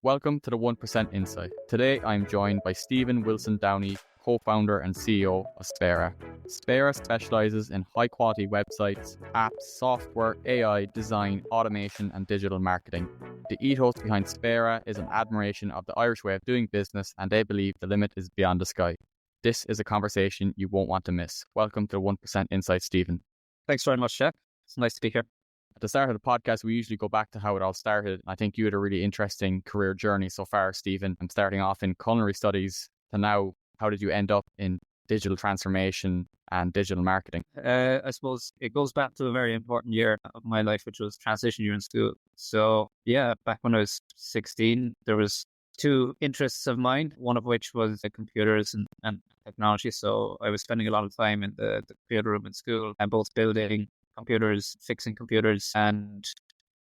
Welcome to the 1% Insight. Today I'm joined by Stephen Wilson Downey, co-founder and CEO of Spéire. Spéire specializes in high-quality websites, apps, software, AI, design, automation and digital marketing. The ethos behind Spéire is an admiration of the Irish way of doing business, and they believe the limit is beyond the sky. This is a conversation you won't want to miss. Welcome to the 1% Insight, Stephen. Thanks very much, Jack. It's nice to be here. At the start of the podcast, we usually go back to how it all started. I think you had a really interesting career journey so far, Stephen. I'm starting off in culinary studies to now. How did you end up in digital transformation and digital marketing? I suppose it goes back to a very important year of my life, which was transition year in school. So yeah, back when I was 16, there was two interests of mine, one of which was computers and technology. So I was spending a lot of time in the computer room in school and both building computers, fixing computers, and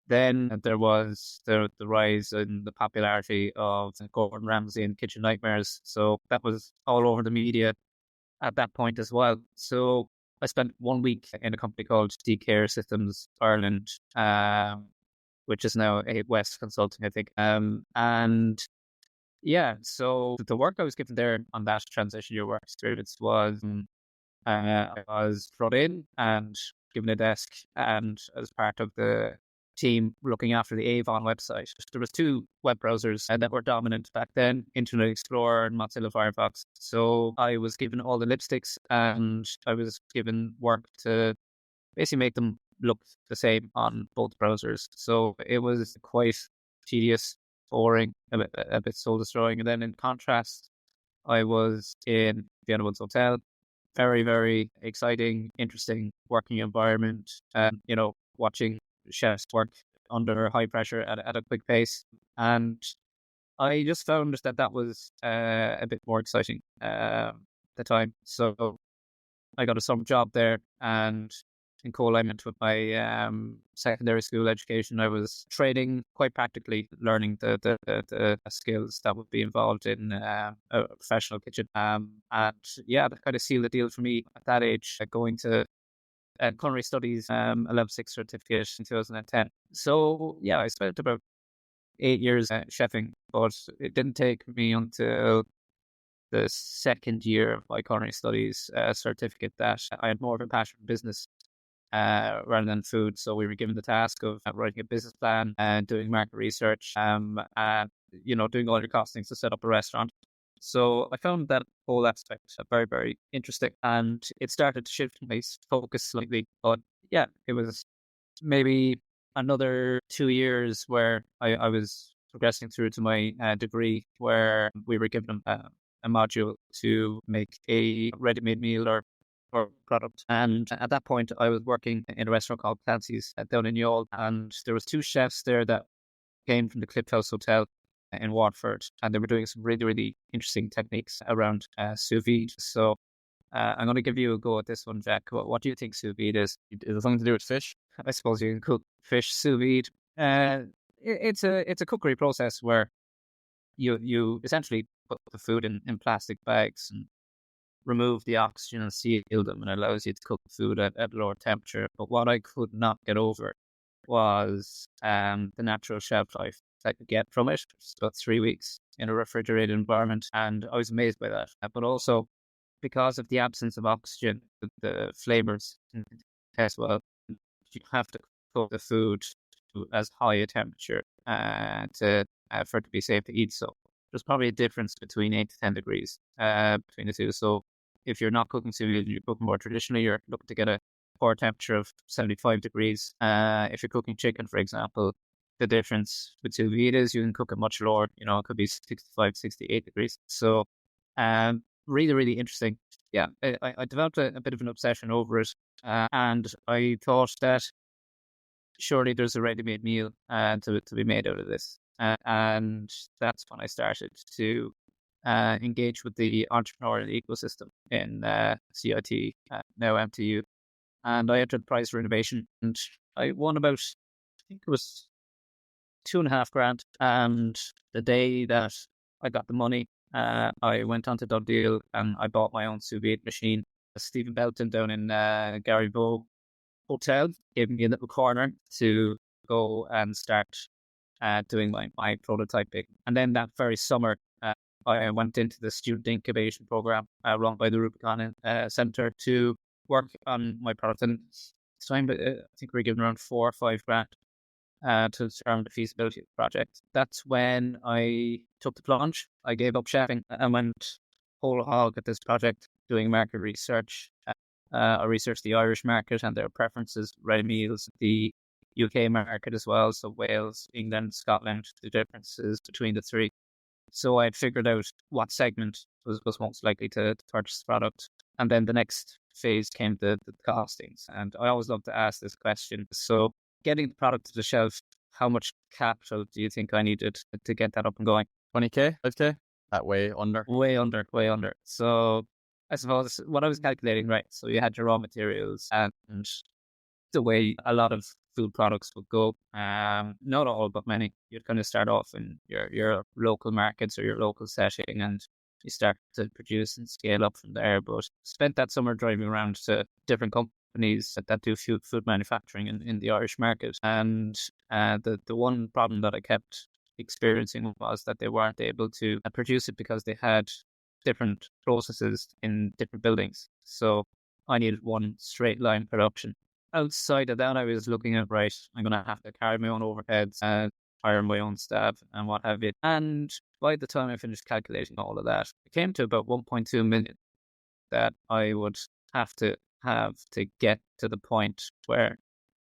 then there was the rise in the popularity of Gordon Ramsay and Kitchen Nightmares. So that was all over the media at that point as well. So I spent 1 week in a company called DCare Systems Ireland, which is now a West Consulting, I think. And yeah, so the work I was given there on that transition year work experience was I was brought in and given a desk, and as part of the team looking after the Avon website. There was two web browsers that were dominant back then, Internet Explorer and Mozilla Firefox. So I was given all the lipsticks and I was given work to basically make them look the same on both browsers. So it was quite tedious, boring, a bit soul destroying. And then in contrast, I was in Vienna Woods Hotel. Very, very exciting, interesting working environment. Watching chefs work under high pressure at a quick pace. And I just found that was a bit more exciting at the time. So I got a summer job there, and in co-alignment with my secondary school education, I was training quite practically, learning the skills that would be involved in a professional kitchen. And yeah, that kind of sealed the deal for me at that age, going to culinary studies, a level 6 certificate in 2010. So yeah, I spent about 8 years chefing, but it didn't take me until the second year of my culinary studies certificate that I had more of a passion for business rather than food. So we were given the task of writing a business plan and doing market research, and doing all your costings to set up a restaurant. So I found that whole aspect very, very interesting, and it started to shift my focus slightly. But yeah, it was maybe another 2 years where I was progressing through to my degree, where we were given a module to make a ready-made meal or product. And at that point, I was working in a restaurant called Clancy's down in Youghal, and there was two chefs there that came from the Cliff House Hotel in Watford, and they were doing some really, really interesting techniques around sous vide. So I'm going to give you a go at this one, Jack. What do you think sous vide is? Is it something to do with fish? I suppose you can cook fish sous vide. It's a cookery process where you essentially put the food in plastic bags and remove the oxygen and seal them, and allows you to cook the food at lower temperature. But what I could not get over was the natural shelf life I could get from it. It's about 3 weeks in a refrigerated environment, and I was amazed by that. But also, because of the absence of oxygen, the flavors as well, you have to cook the food to as high a temperature for it to be safe to eat. So there's probably a difference between 8 to 10 degrees between the two. So if you're not cooking sous vide, you're cooking more traditionally, you're looking to get a core temperature of 75 degrees. If you're cooking chicken, for example, the difference with sous vide is you can cook it much lower. It could be 65, 68 degrees. So really, really interesting. Yeah, I developed a bit of an obsession over it. And I thought that surely there's a ready-made meal to be made out of this. And that's when I started to engage with the entrepreneurial ecosystem in CIT, now MTU. And I entered the prize for innovation, and I won about, I think it was $2,500. And the day that I got the money, I went on to Dundee and I bought my own sous vide machine. Stephen Belton down in Garrybow Hotel gave me a little corner to go and start doing my prototyping. And then that very summer, I went into the student incubation program run by the Rubicon Center to work on my product. And this time, I think we were given around 4 or 5 grand to determine the feasibility of the project. That's when I took the plunge. I gave up chefing and went whole hog at this project, doing market research. I researched the Irish market and their preferences, ready meals, the UK market as well, so Wales, England, Scotland, the differences between the three. So I had figured out what segment was most likely to purchase the product. And then the next phase came the costings. And I always love to ask this question. So getting the product to the shelf, how much capital do you think I needed to get that up and going? 20K, 5K? That way under? Way under. So I suppose what I was calculating, right? So you had your raw materials and the way a lot of food products would go, not all, but many. You'd kind of start off in your local markets or your local setting, and you start to produce and scale up from there. But spent that summer driving around to different companies that do food manufacturing in the Irish market. And the one problem that I kept experiencing was that they weren't able to produce it because they had different processes in different buildings. So I needed one straight line production. Outside of that, I was looking at, right, I'm going to have to carry my own overheads and hire my own staff and what have you. And by the time I finished calculating all of that, it came to about 1.2 million that I would have to get to the point where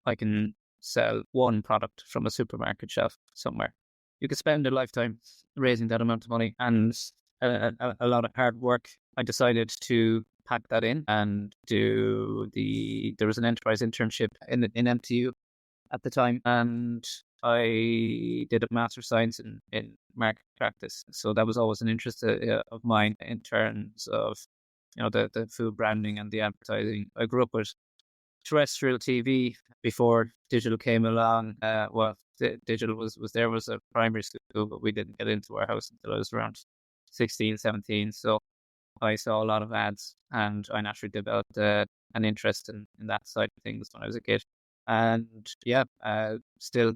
I can sell one product from a supermarket shelf somewhere. You could spend a lifetime raising that amount of money and a lot of hard work. I decided to pack that in and there was an enterprise internship in MTU at the time, and I did a master's science in market practice. So that was always an interest of mine in terms of, the food branding and the advertising. I grew up with terrestrial TV before digital came along. Digital was a primary school, but we didn't get into our house until I was around 16, 17. So I saw a lot of ads, and I naturally developed an interest in that side of things when I was a kid. And still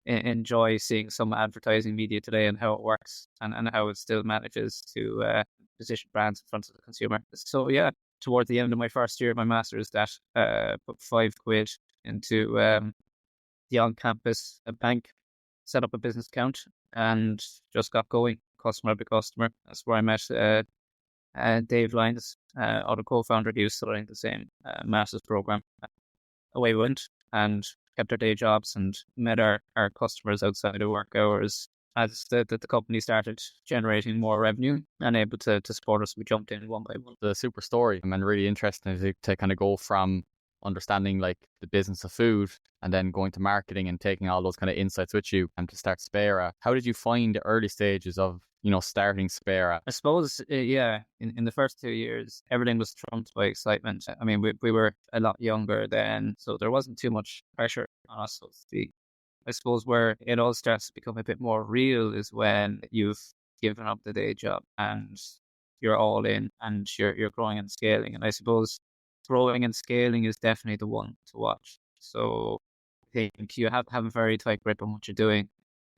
enjoy seeing some advertising media today and how it works and how it still manages to position brands in front of the consumer. So toward the end of my first year of my master's, that put 5 quid into the on-campus bank, set up a business account, and just got going, customer by customer. That's where I met Dave Lyons, other co-founder. He was studying the same master's program. Away we went and kept our day jobs and met our customers outside of work hours. As the company started generating more revenue and able to support us, we jumped in one by one. The super story, and really interesting to kind of go from understanding like the business of food and then going to marketing and taking all those kind of insights with you and to start Spéire. How did you find the early stages of starting Spéire? I suppose, in the first 2 years, everything was trumped by excitement. I mean, we were a lot younger then, so there wasn't too much pressure on us, so to speak. I suppose where it all starts to become a bit more real is when you've given up the day job and you're all in and you're growing and scaling. And I suppose growing and scaling is definitely the one to watch. So I think you have to have a very tight grip on what you're doing,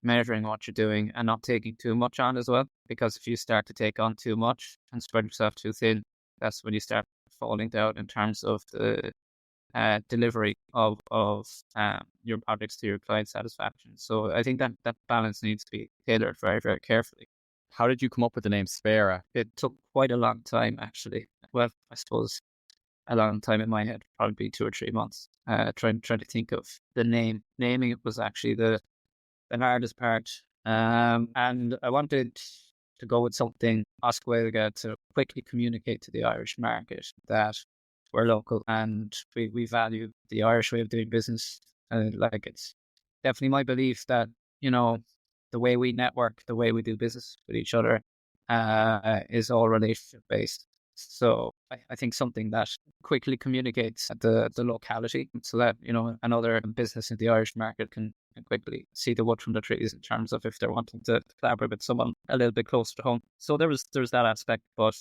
measuring what you're doing, and not taking too much on as well. Because if you start to take on too much and spread yourself too thin, that's when you start falling down in terms of the delivery of your projects to your client satisfaction. So I think that balance needs to be tailored very, very carefully. How did you come up with the name Spéire? It took quite a long time, actually. Well, I suppose a long time in my head, probably 2 or 3 months, trying to think of the name. Naming it was actually the hardest part. And I wanted to go with something Oscuelga to quickly communicate to the Irish market that we're local and we value the Irish way of doing business. It's definitely my belief that, the way we network, the way we do business with each other is all relationship based. So I think something that quickly communicates at the locality so that, another business in the Irish market can quickly see the wood from the trees in terms of if they're wanting to collaborate with someone a little bit closer to home. So there's that aspect, but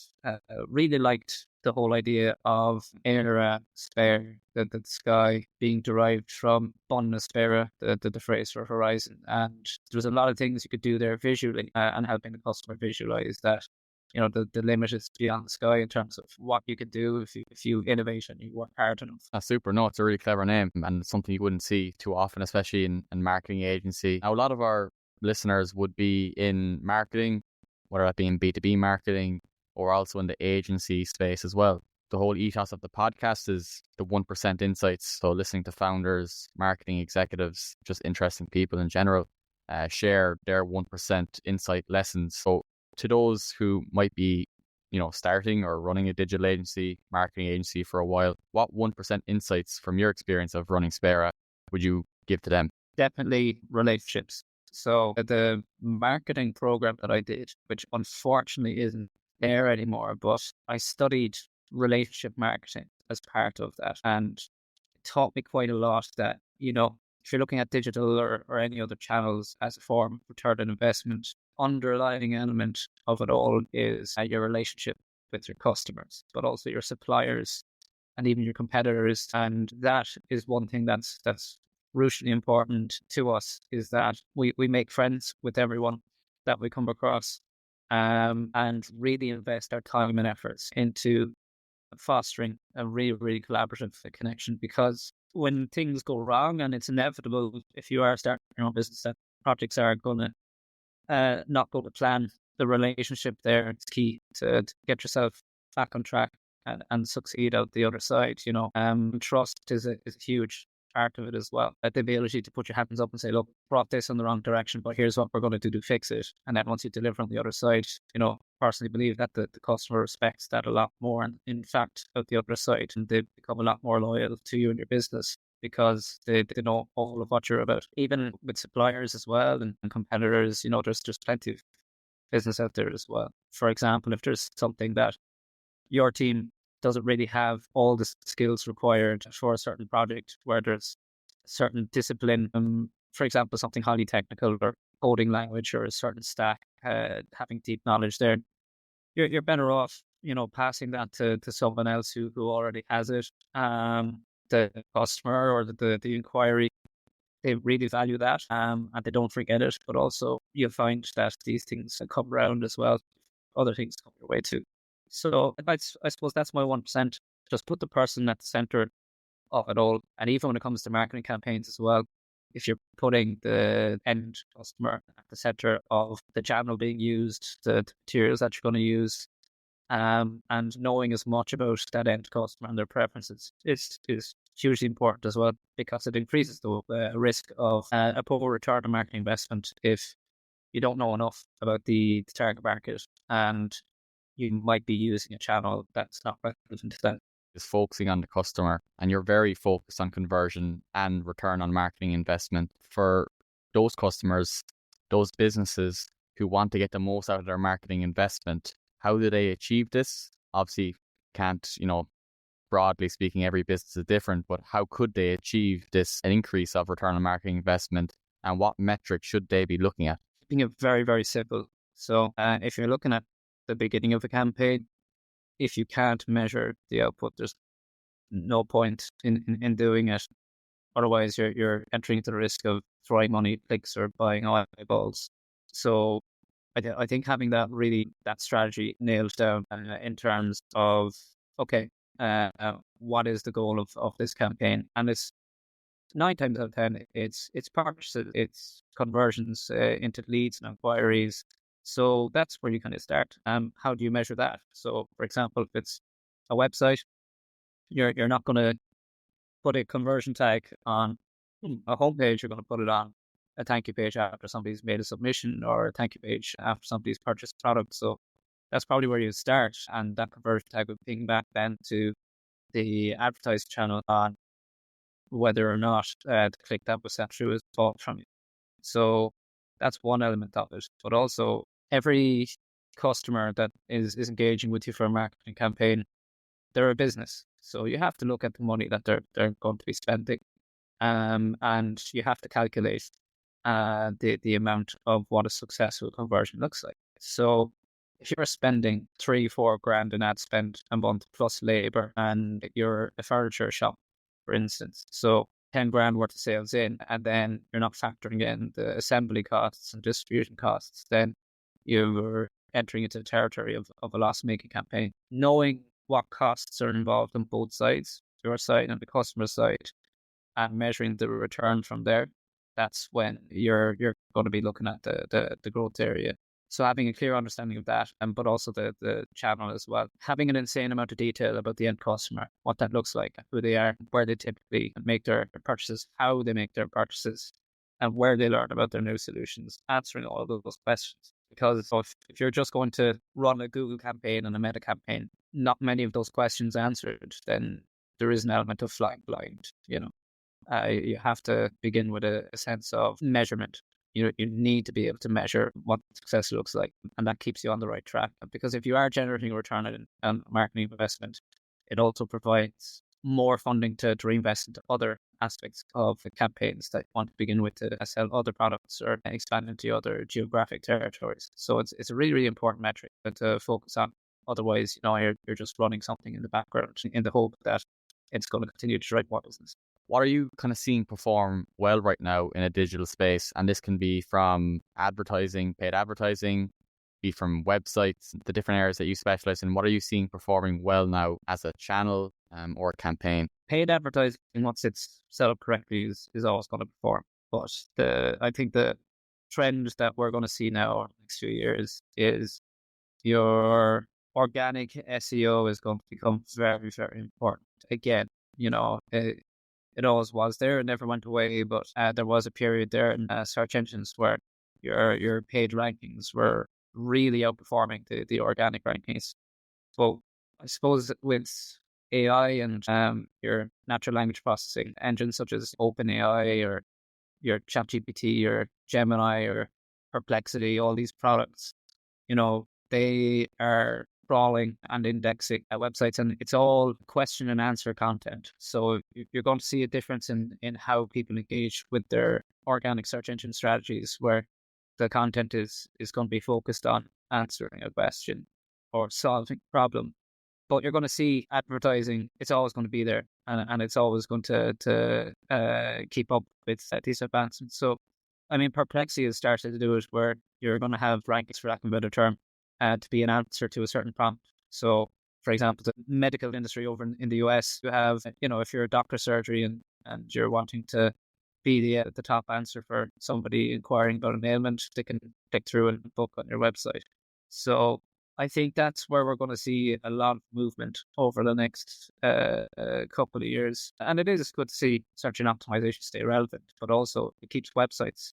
really liked the whole idea of Éire Spéire, the sky being derived from Bonna Spéire, the phrase for horizon. And there's a lot of things you could do there visually and helping the customer visualize that the limit is beyond the sky in terms of what you can do if you innovate and you work hard enough. That's super. No, it's a really clever name and something you wouldn't see too often, especially in marketing agency. Now, a lot of our listeners would be in marketing, whether that be in B2B marketing or also in the agency space as well. The whole ethos of the podcast is the 1% insights. So listening to founders, marketing executives, just interesting people in general, share their 1% insight lessons. So to those who might be, starting or running a digital agency, marketing agency for a while, what 1% insights from your experience of running Spéire would you give to them? Definitely relationships. So the marketing program that I did, which unfortunately isn't there anymore, but I studied relationship marketing as part of that. And it taught me quite a lot that, if you're looking at digital or any other channels as a form of return on investment, underlying element of it all is your relationship with your customers, but also your suppliers and even your competitors. And that is one thing that's crucially important to us, is that we make friends with everyone that we come across, and really invest our time and efforts into fostering a really, really collaborative connection. Because when things go wrong, and it's inevitable if you are starting your own business, that projects are going to not go to plan, the relationship there is key to get yourself back on track and succeed out the other side. Trust is a huge part of it as well. The ability to put your hands up and say, look, brought this in the wrong direction, but here's what we're going to do to fix it. And then once you deliver on the other side, personally believe that the customer respects that a lot more. And in fact, out the other side, and they become a lot more loyal to you and your business, because they know all of what you're about. Even with suppliers as well and competitors, there's plenty of business out there as well. For example, if there's something that your team doesn't really have all the skills required for a certain project, where there's a certain discipline, for example, something highly technical or coding language or a certain stack, having deep knowledge there, you're better off, passing that to someone else who already has it. The customer or the inquiry, they really value that, and they don't forget it. But also, you'll find that these things come around as well. Other things come your way too. So I suppose that's my 1%. Just put the person at the center of it all. And even when it comes to marketing campaigns as well, if you're putting the end customer at the center of the channel being used, the materials that you're going to use, and knowing as much about that end customer and their preferences is hugely important as well, because it increases the risk of a poor return on marketing investment if you don't know enough about the target market and you might be using a channel that's not relevant to them. Is focusing on the customer, and you're very focused on conversion and return on marketing investment for those customers, those businesses who want to get the most out of their marketing investment. How do they achieve this? Obviously, can't, broadly speaking, every business is different, but how could they achieve this an increase of return on marketing investment, and what metrics should they be looking at? Keeping it very, very simple. So if you're looking at the beginning of a campaign, if you can't measure the output, there's no point in doing it. Otherwise, you're entering into the risk of throwing money at clicks or buying eyeballs. So I think having that strategy nailed down in terms of, okay, what is the goal of this campaign? And it's 9 times out of 10, it's purchases, it's conversions into leads and inquiries. So that's where you kind of start. How do you measure that? So, for example, if it's a website, you're not going to put a conversion tag on a homepage. You're going to put it on a thank you page after somebody's made a submission, or a thank you page after somebody's purchased product. So that's probably where you start, and that conversion tag would ping back then to the advertised channel on whether or not the click that was sent through is bought from you. So that's one element of it. But also, every customer that is engaging with you for a marketing campaign, they're a business. So you have to look at the money that they're going to be spending. And you have to calculate the amount of what a successful conversion looks like. So if you're spending 3-4 grand in ad spend a month plus labor, and you're a furniture shop, for instance, so 10 grand worth of sales in, and then you're not factoring in the assembly costs and distribution costs, then you're entering into the territory of a loss-making campaign. Knowing what costs are involved on both sides, your side and the customer side, and measuring the return from there, that's when you're going to be looking at the growth area. So having a clear understanding of that, but also the channel as well. Having an insane amount of detail about the end customer, what that looks like, who they are, where they typically make their purchases, how they make their purchases, and where they learn about their new solutions. Answering all of those questions. Because if you're just going to run a Google campaign and a Meta campaign, not many of those questions answered, then there is an element of flying blind. You have to begin with a sense of measurement. You need to be able to measure what success looks like, and that keeps you on the right track. Because if you are generating a return on marketing investment, it also provides more funding to reinvest into other aspects of the campaigns that you want to begin with, to sell other products or expand into other geographic territories. So it's a really, really important metric to focus on. Otherwise, you're just running something in the background in the hope that it's going to continue to drive more business. What are you kind of seeing perform well right now in a digital space? And this can be from advertising, paid advertising, be from websites, the different areas that you specialize in. What are you seeing performing well now as a channel or a campaign? Paid advertising, once it's set up correctly, is always going to perform. But I think the trend that we're going to see now over the next few years is your organic SEO is going to become very, very important. Again, it always was there. It never went away, but there was a period there in search engines where your paid rankings were really outperforming the organic rankings. But I suppose with AI and your natural language processing engines such as OpenAI or your ChatGPT or Gemini or Perplexity, all these products, they are crawling and indexing websites, and it's all question and answer content. So you're going to see a difference in how people engage with their organic search engine strategies, where the content is going to be focused on answering a question or solving a problem. But you're going to see advertising, it's always going to be there, and it's always going to keep up with these advancements. So, Perplexity has started to do it where you're going to have rankings, for lack of a better term, to be an answer to a certain prompt. So, for example, the medical industry over in the US, you have, if you're a doctor's surgery and you're wanting to be the top answer for somebody inquiring about an ailment, they can click through and book on your website. So I think that's where we're going to see a lot of movement over the next couple of years. And it is good to see search and optimization stay relevant, but also it keeps websites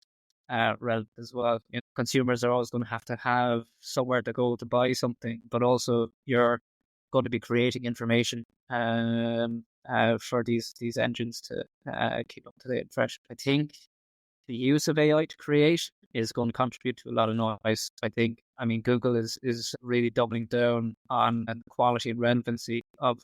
relevant as well. Consumers are always going to have somewhere to go to buy something, but also you're going to be creating information for these engines to keep up to date and fresh. I think the use of AI to create is going to contribute to a lot of noise. Google is really doubling down on the quality and relevancy of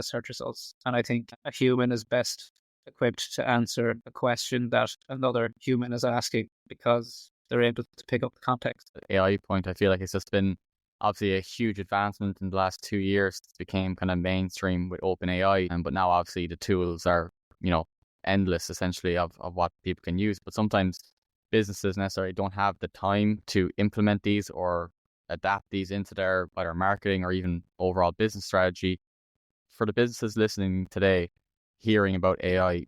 search results. And I think a human is best equipped to answer a question that another human is asking, because they're able to pick up the context. The AI point, I feel like it's just been obviously a huge advancement in the last 2 years. It became kind of mainstream with OpenAI, but now obviously the tools are, endless essentially of what people can use. But sometimes businesses necessarily don't have the time to implement these or adapt these into their either marketing or even overall business strategy. For the businesses listening today, hearing about AI,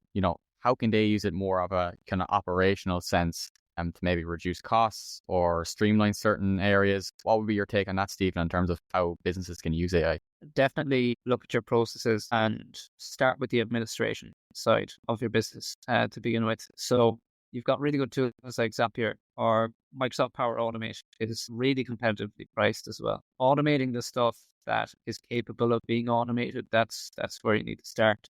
how can they use it more of a kind of operational sense to maybe reduce costs or streamline certain areas? What would be your take on that, Stephen, in terms of how businesses can use AI? Definitely look at your processes and start with the administration side of your business to begin with. So you've got really good tools like Zapier or Microsoft Power Automate is really competitively priced as well. Automating the stuff that is capable of being automated, that's where you need to start.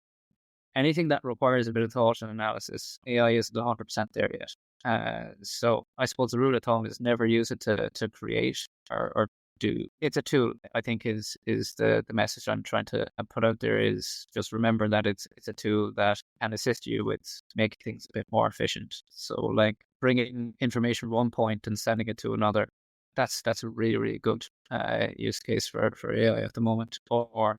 Anything that requires a bit of thought and analysis, AI isn't 100% there yet. So I suppose the rule of thumb is never use it to create or do. It's a tool, I think, is the message I'm trying to put out there. Is just remember that it's a tool that can assist you with making things a bit more efficient. So like bringing information from one point and sending it to another, that's a really, really good use case for AI at the moment, or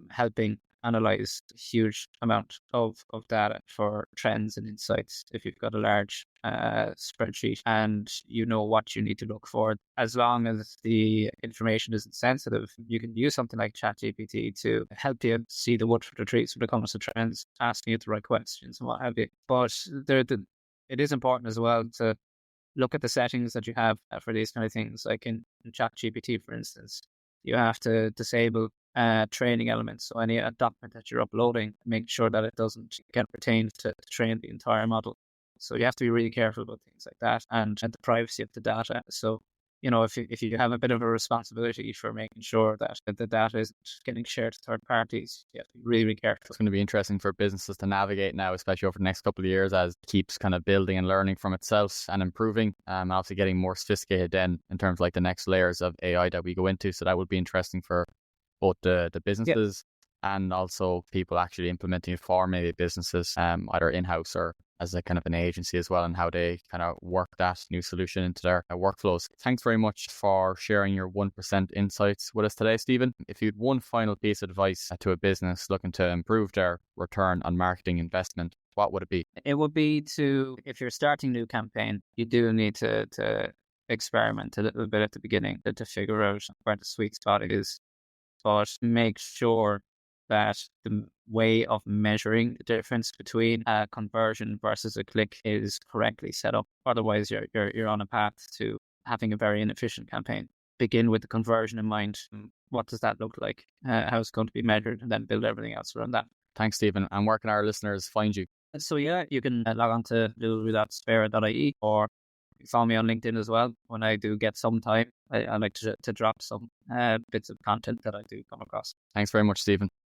helping analyze a huge amount of data for trends and insights. If you've got a large spreadsheet and you know what you need to look for, as long as the information isn't sensitive, you can use something like ChatGPT to help you see the wood for the trees when it comes to trends, asking you the right questions and what have you. But it is important as well to look at the settings that you have for these kind of things. Like in ChatGPT, for instance, you have to disable training elements. So any document that you're uploading, make sure that it doesn't get retained to train the entire model. So you have to be really careful about things like that and the privacy of the data. So, if you have a bit of a responsibility for making sure that the data isn't getting shared to third parties, you have to be really, really careful. It's going to be interesting for businesses to navigate now, especially over the next couple of years, as it keeps kind of building and learning from itself and improving. Obviously getting more sophisticated then in terms of like the next layers of AI that we go into. So that would be interesting for both the businesses and also people actually implementing it for maybe businesses, either in-house or as a kind of an agency as well, and how they kind of work that new solution into their workflows. Thanks very much for sharing your 1% insights with us today, Stephen. If you had one final piece of advice to a business looking to improve their return on marketing investment, what would it be? It would be if you're starting a new campaign, you do need to experiment a little bit at the beginning to figure out where the sweet spot is. But make sure that the way of measuring the difference between a conversion versus a click is correctly set up. Otherwise, you're on a path to having a very inefficient campaign. Begin with the conversion in mind. What does that look like? How it's going to be measured, and then build everything else around that. Thanks, Stephen. And where can our listeners find you? So you can log on to www.spéire.ie, or follow me on LinkedIn as well. When I do get some time, I like to drop some bits of content that I do come across. Thanks very much, Stephen.